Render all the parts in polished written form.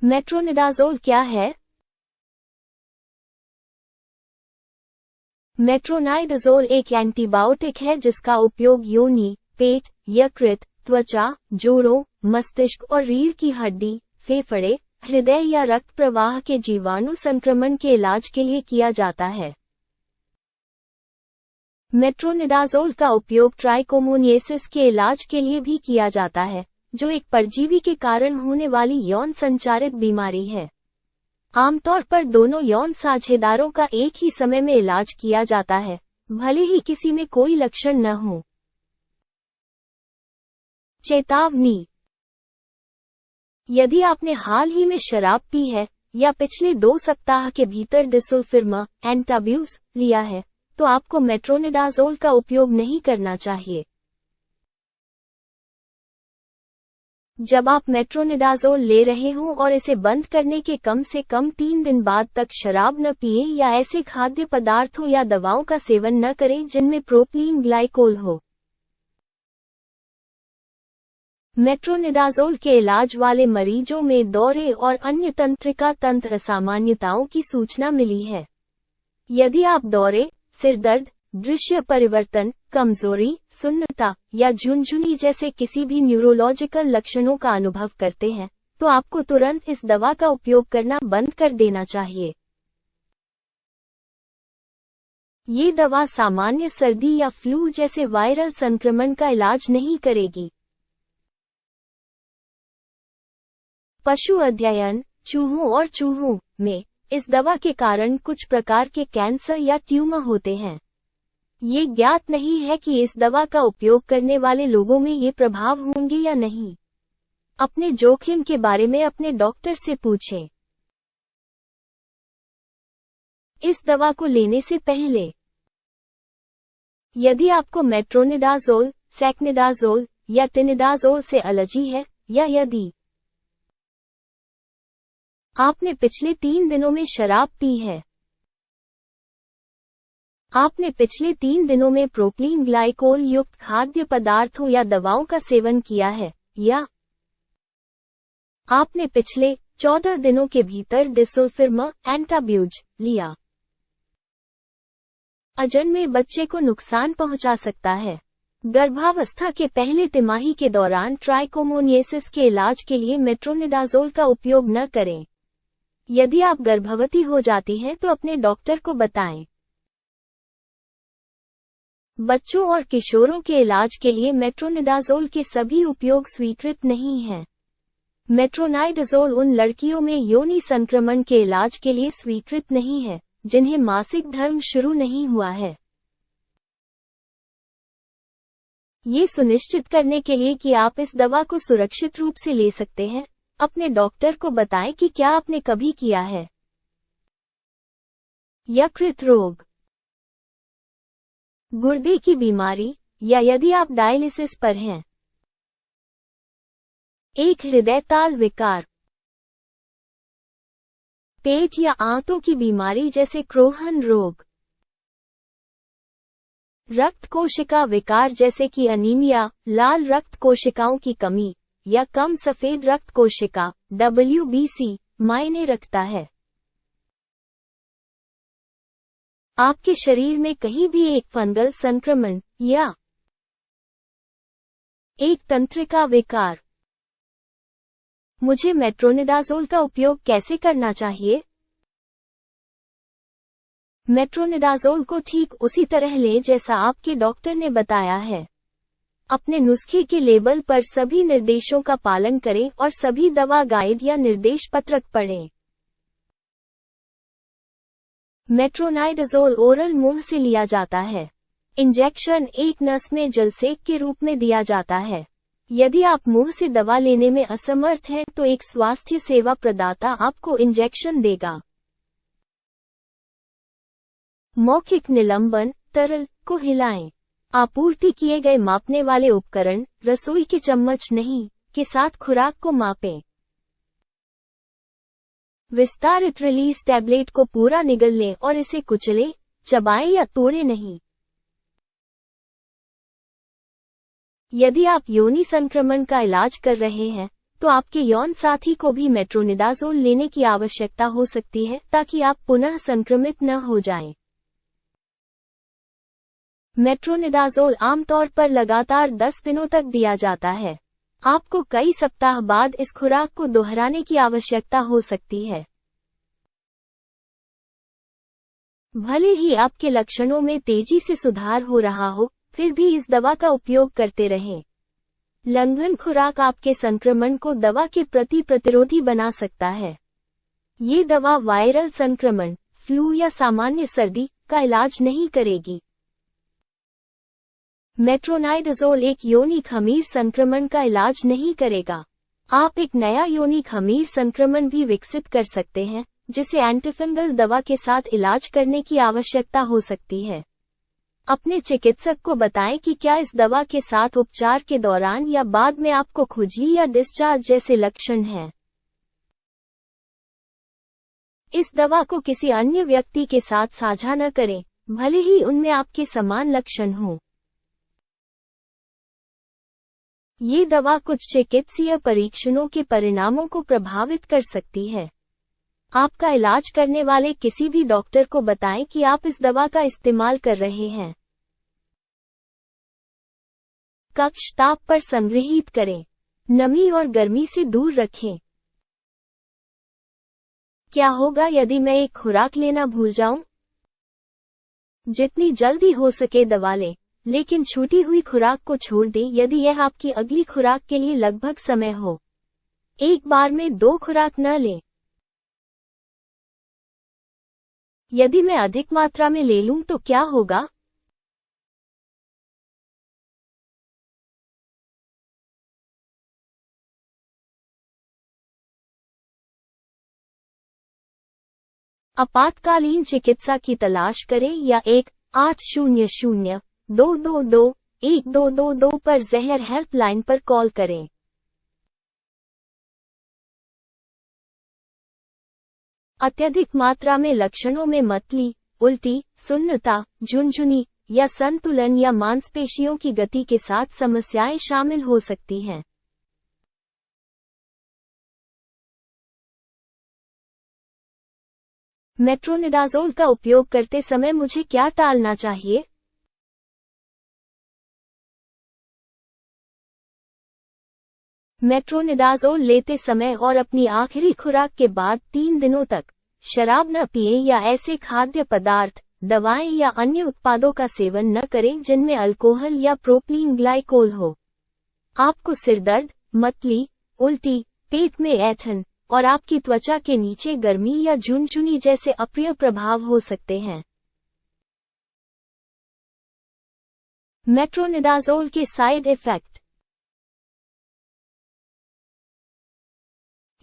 Metronidazole क्या है? Metronidazole एक एंटीबायोटिक है जिसका उपयोग योनि, पेट, यकृत, त्वचा, जोड़ों, मस्तिष्क और रीढ़ की हड्डी, फेफड़े, हृदय या रक्त प्रवाह के जीवाणु संक्रमण के इलाज के लिए किया जाता है। मेट्रोनिडाज़ोल का उपयोग ट्राइकोमोनियासिस के इलाज के लिए भी किया जाता है, जो एक परजीवी के कारण होने वाली यौन संचारित बीमारी है। आमतौर पर दोनों यौन साझेदारों का एक ही समय में इलाज किया जाता है, भले ही किसी में कोई लक्षण न हो। चेतावनी: यदि आपने हाल ही में शराब पी है या पिछले 2 सप्ताह के भीतर डिसल्फिरमा, एंटाब्यूज लिया है, तो आपको मेट्रोनिडाज़ोल का उपयोग नहीं करना चाहिए। जब आप मेट्रोनिडाज़ोल ले रहे हों और इसे बंद करने के कम से कम 3 दिन बाद तक शराब न पिएं या ऐसे खाद्य पदार्थों या दवाओं का सेवन न करें जिनमें प्रोपीलीन ग्लाइकोल हो। मेट्रोनिडाज़ोल के इलाज वाले मरीजों में दौरे और अन्य तंत्रिका तंत्र असामान्यताओं की सूचना मिली है। यदि आप दौरे, सिरदर्द, दृश्य परिवर्तन, कमजोरी, सुन्नता या झुनझुनी जैसे किसी भी न्यूरोलॉजिकल लक्षणों का अनुभव करते हैं, तो आपको तुरंत इस दवा का उपयोग करना बंद कर देना चाहिए। ये दवा सामान्य सर्दी या फ्लू जैसे वायरल संक्रमण का इलाज नहीं करेगी। पशु अध्ययन: चूहों और चूहों में इस दवा के कारण कुछ प्रकार के कैंसर या ट्यूमर होते हैं। ये ज्ञात नहीं है कि इस दवा का उपयोग करने वाले लोगों में ये प्रभाव होंगे या नहीं। अपने जोखिम के बारे में अपने डॉक्टर से पूछें। इस दवा को लेने से पहले, यदि आपको मेट्रोनिडाज़ोल, सैक्निडाज़ोल या टिनिडाज़ोल से एलर्जी है, या यदि आपने पिछले 3 दिनों में शराब पी है, आपने पिछले 3 दिनों में प्रोपीलीन ग्लाइकोल युक्त खाद्य पदार्थों या दवाओं का सेवन किया है, या आपने पिछले 14 दिनों के भीतर डिसल्फिरमा, एंटाब्यूज लिया। अजन्मे बच्चे को नुकसान पहुंचा सकता है। गर्भावस्था के पहले तिमाही के दौरान ट्राइकोमोनियासिस के इलाज के लिए मेट्रोनिडाज़ोल का उपयोग न करें। यदि आप गर्भवती हो जाती हैं तो अपने डॉक्टर को बताएं। बच्चों और किशोरों के इलाज के लिए मेट्रोनिडाज़ोल के सभी उपयोग स्वीकृत नहीं हैं। मेट्रोनिडाज़ोल उन लड़कियों में योनि संक्रमण के इलाज के लिए स्वीकृत नहीं है, जिन्हें मासिक धर्म शुरू नहीं हुआ है। ये सुनिश्चित करने के लिए कि आप इस दवा को सुरक्षित रूप से ले सकते हैं, अपने डॉक्टर को बताएं कि क्या आपने कभी किया है। यकृत रोग, गुर्दे की बीमारी, या यदि आप डायलिसिस पर हैं। एक हृदय ताल विकार, पेट या आंतों की बीमारी जैसे क्रोहन रोग, रक्त कोशिका विकार जैसे कि अनीमिया, लाल रक्त कोशिकाओं की कमी या कम सफेद रक्त कोशिका WBC मायने रखता है। आपके शरीर में कहीं भी एक फंगल संक्रमण या एक तंत्रिका विकार। मुझे मेट्रोनिडाज़ोल का उपयोग कैसे करना चाहिए? मेट्रोनिडाज़ोल को ठीक उसी तरह लें जैसा आपके डॉक्टर ने बताया है। अपने नुस्खे के लेबल पर सभी निर्देशों का पालन करें और सभी दवा गाइड या निर्देश पत्रक पढ़ें। मेट्रोनिडाज़ोल ओरल मुंह से लिया जाता है। इंजेक्शन एक नस में जलसेक के रूप में दिया जाता है। यदि आप मुंह से दवा लेने में असमर्थ हैं तो एक स्वास्थ्य सेवा प्रदाता आपको इंजेक्शन देगा। मौखिक निलंबन: तरल को हिलाएं। आपूर्ति किए गए मापने वाले उपकरण, रसोई के चम्मच नहीं, के साथ खुराक को मापें। विस्तारित रिलीज टैबलेट को पूरा निगल लें और इसे कुचलें, चबाएं या तोड़ें नहीं। यदि आप योनि संक्रमण का इलाज कर रहे हैं, तो आपके यौन साथी को भी मेट्रोनिडाज़ोल लेने की आवश्यकता हो सकती है ताकि आप पुनः संक्रमित न हो जाएं। मेट्रोनिडाज़ोल आमतौर पर लगातार 10 दिनों तक दिया जाता है। आपको कई सप्ताह बाद इस खुराक को दोहराने की आवश्यकता हो सकती है। भले ही आपके लक्षणों में तेजी से सुधार हो रहा हो, फिर भी इस दवा का उपयोग करते रहें। लंघन खुराक आपके संक्रमण को दवा के प्रति प्रतिरोधी बना सकता है। ये दवा वायरल संक्रमण, फ्लू या सामान्य सर्दी का इलाज नहीं करेगी। मेट्रोनिडाज़ोल एक योनि खमीर संक्रमण का इलाज नहीं करेगा। आप एक नया योनि खमीर संक्रमण भी विकसित कर सकते हैं, जिसे एंटीफंगल दवा के साथ इलाज करने की आवश्यकता हो सकती है। अपने चिकित्सक को बताएं कि क्या इस दवा के साथ उपचार के दौरान या बाद में आपको खुजली या डिस्चार्ज जैसे लक्षण हैं। इस दवा को किसी अन्य व्यक्ति के साथ साझा न करें, भले ही उनमें आपके समान लक्षण हों। ये दवा कुछ चिकित्सीय परीक्षणों के परिणामों को प्रभावित कर सकती है। आपका इलाज करने वाले किसी भी डॉक्टर को बताएं कि आप इस दवा का इस्तेमाल कर रहे हैं। कक्ष ताप पर संग्रहीत करें। नमी और गर्मी से दूर रखें। क्या होगा यदि मैं एक खुराक लेना भूल जाऊं? जितनी जल्दी हो सके दवा लें, लेकिन छूटी हुई खुराक को छोड़ दें यदि यह आपकी अगली खुराक के लिए लगभग समय हो। एक बार में 2 खुराक न लें। यदि मैं अधिक मात्रा में ले लूं तो क्या होगा? आपातकालीन चिकित्सा की तलाश करें या 1-800-222-1222 पर जहर हेल्पलाइन पर कॉल करें। अत्यधिक मात्रा में लक्षणों में मतली, उल्टी, सुन्नता, झुनझुनी या संतुलन या मांसपेशियों की गति के साथ समस्याएं शामिल हो सकती हैं। मेट्रोनिडाज़ोल का उपयोग करते समय मुझे क्या टालना चाहिए? मेट्रोनिडाज़ोल लेते समय और अपनी आखिरी खुराक के बाद 3 दिनों तक शराब न पिएं या ऐसे खाद्य पदार्थ, दवाएं या अन्य उत्पादों का सेवन न करें जिनमें अल्कोहल या प्रोपीलीन ग्लाइकोल हो। आपको सिरदर्द, मतली, उल्टी, पेट में ऐंठन और आपकी त्वचा के नीचे गर्मी या झुनझुनी जैसे अप्रिय प्रभाव हो सकते हैं। मेट्रोनिडाज़ोल के साइड इफ़ेक्ट।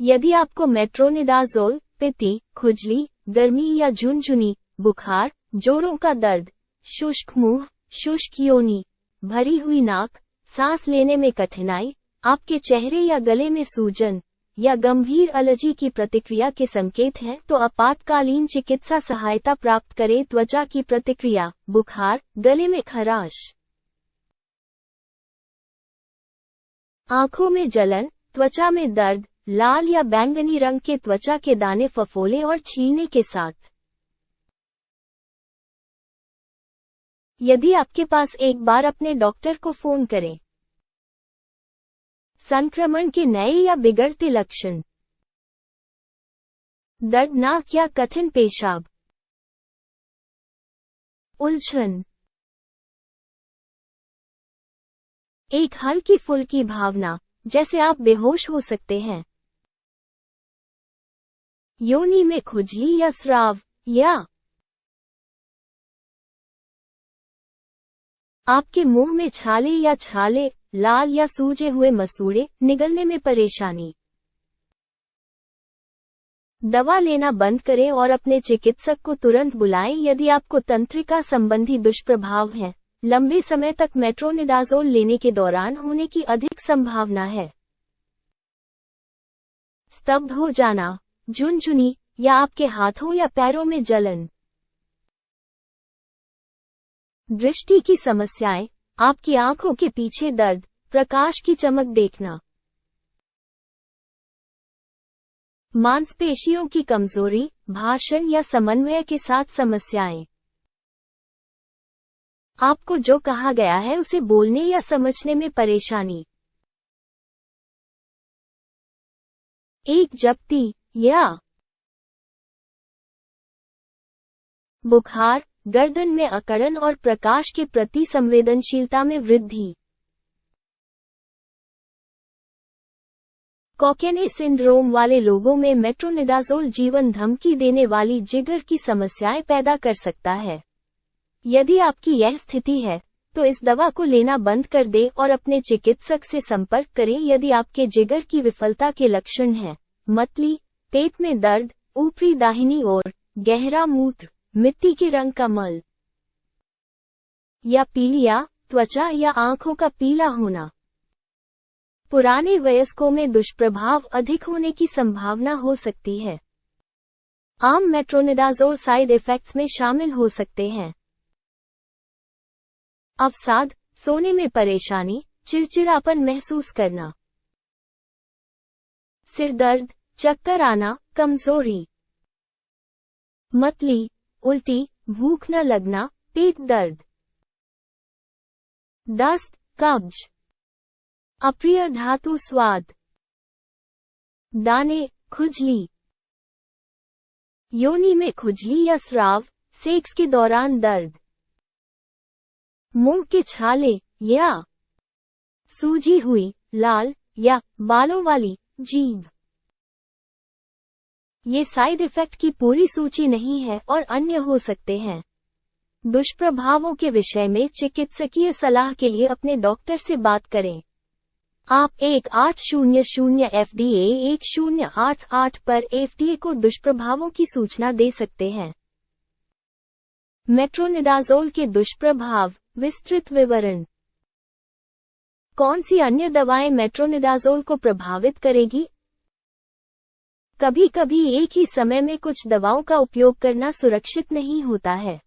यदि आपको मेट्रोनिडाज़ोल, पित्ती, खुजली, गर्मी या झुनझुनी, बुखार, जोड़ों का दर्द, शुष्क मुंह, शुष्क योनि, भरी हुई नाक, सांस लेने में कठिनाई, आपके चेहरे या गले में सूजन या गंभीर एलर्जी की प्रतिक्रिया के संकेत हैं तो आपातकालीन चिकित्सा सहायता प्राप्त करें। त्वचा की प्रतिक्रिया, बुखार, गले में खराश, आंखों में जलन, त्वचा में दर्द, लाल या बैंगनी रंग के त्वचा के दाने फफोले और छीलने के साथ। यदि आपके पास एक बार अपने डॉक्टर को फोन करें। संक्रमण के नए या बिगड़ते लक्षण। दर्दनाक या कठिन पेशाब, उलझन, एक हल्की फुल्की भावना जैसे आप बेहोश हो सकते हैं, योनि में खुजली या स्राव, या आपके मुंह में छाले या छाले, लाल या सूजे हुए मसूड़े, निगलने में परेशानी। दवा लेना बंद करें और अपने चिकित्सक को तुरंत बुलाएं यदि आपको तंत्रिका संबंधी दुष्प्रभाव हैं। लंबे समय तक मेट्रोनिडाज़ोल लेने के दौरान होने की अधिक संभावना है। स्तब्ध हो जाना, झुनझुनी या आपके हाथों या पैरों में जलन। दृष्टि की समस्याएं, आपकी आंखों के पीछे दर्द, प्रकाश की चमक देखना। मांसपेशियों की कमजोरी, भाषण या समन्वय के साथ समस्याएं। आपको जो कहा गया है उसे बोलने या समझने में परेशानी। एक जप्ती या बुखार, गर्दन में अकड़न और प्रकाश के प्रति संवेदनशीलता में वृद्धि। कॉकेने सिंड्रोम वाले लोगों में मेट्रोनिडाज़ोल जीवन धमकी देने वाली जिगर की समस्याएं पैदा कर सकता है। यदि आपकी यह स्थिति है, तो इस दवा को लेना बंद कर दें और अपने चिकित्सक से संपर्क करें यदि आपके जिगर की विफलता के लक्षण हैं। मतली, पेट में दर्द, ऊपरी दाहिनी ओर, गहरा मूत्र, मिट्टी के रंग का मल या पीलिया, त्वचा या आंखों का पीला होना। पुराने वयस्कों में दुष्प्रभाव अधिक होने की संभावना हो सकती है। आम मेट्रोनिडाज़ोल साइड इफेक्ट्स में शामिल हो सकते हैं अवसाद, सोने में परेशानी, चिड़चिड़ापन महसूस करना, सिर दर्द, चक्कर आना, कमजोरी, मतली, उल्टी, भूख न लगना, पेट दर्द, दस्त, कब्ज, अप्रिय धातु स्वाद, दाने, खुजली, योनि में खुजली या स्राव, सेक्स के दौरान दर्द, मुंह के छाले या सूजी हुई, लाल या बालों वाली जीभ। ये साइड इफेक्ट की पूरी सूची नहीं है और अन्य हो सकते हैं। दुष्प्रभावों के विषय में चिकित्सकीय सलाह के लिए अपने डॉक्टर से बात करें। आप 1800 FDA 1088 पर FDA को दुष्प्रभावों की सूचना दे सकते हैं। मेट्रोनिडाज़ोल के दुष्प्रभाव, विस्तृत विवरण। कौन सी अन्य दवाएं मेट्रोनिडाज़ोल को प्रभावित करेगी? कभी कभी एक ही समय में कुछ दवाओं का उपयोग करना सुरक्षित नहीं होता है।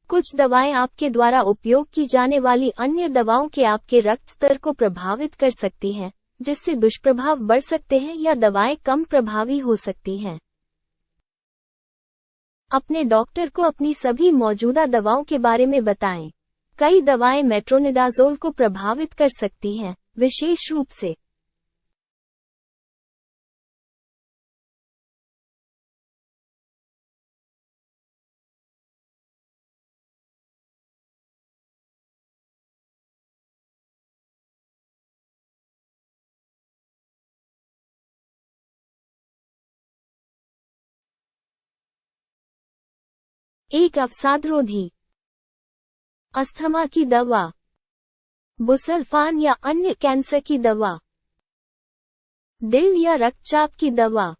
कुछ दवाएं आपके द्वारा उपयोग की जाने वाली अन्य दवाओं के आपके रक्त स्तर को प्रभावित कर सकती हैं, जिससे दुष्प्रभाव बढ़ सकते हैं या दवाएं कम प्रभावी हो सकती हैं। अपने डॉक्टर को अपनी सभी मौजूदा दवाओं के बारे में बताएं। कई दवाएं मेट्रोनिडाज़ोल को प्रभावित कर सकती हैं, विशेष रूप से एक अवसादरोधी, अस्थमा की दवा, बुसल्फान या अन्य कैंसर की दवा, दिल या रक्तचाप की दवा,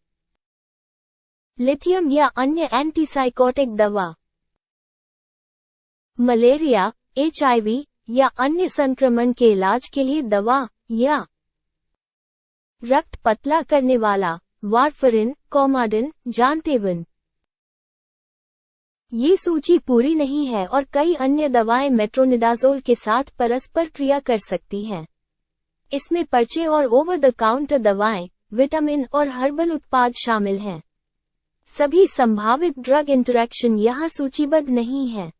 लिथियम या अन्य एंटीसाइकोटिक दवा, मलेरिया, HIV या अन्य संक्रमण के इलाज के लिए दवा या रक्त पतला करने वाला, वारफरिन, कॉमाडिन, जानतेवन। ये सूची पूरी नहीं है और कई अन्य दवाएं मेट्रोनिडाज़ोल के साथ परस्पर क्रिया कर सकती हैं। इसमें पर्चे और ओवर द काउंटर दवाएं, विटामिन और हर्बल उत्पाद शामिल हैं। सभी संभावित ड्रग इंटरैक्शन यहाँ सूचीबद्ध नहीं है।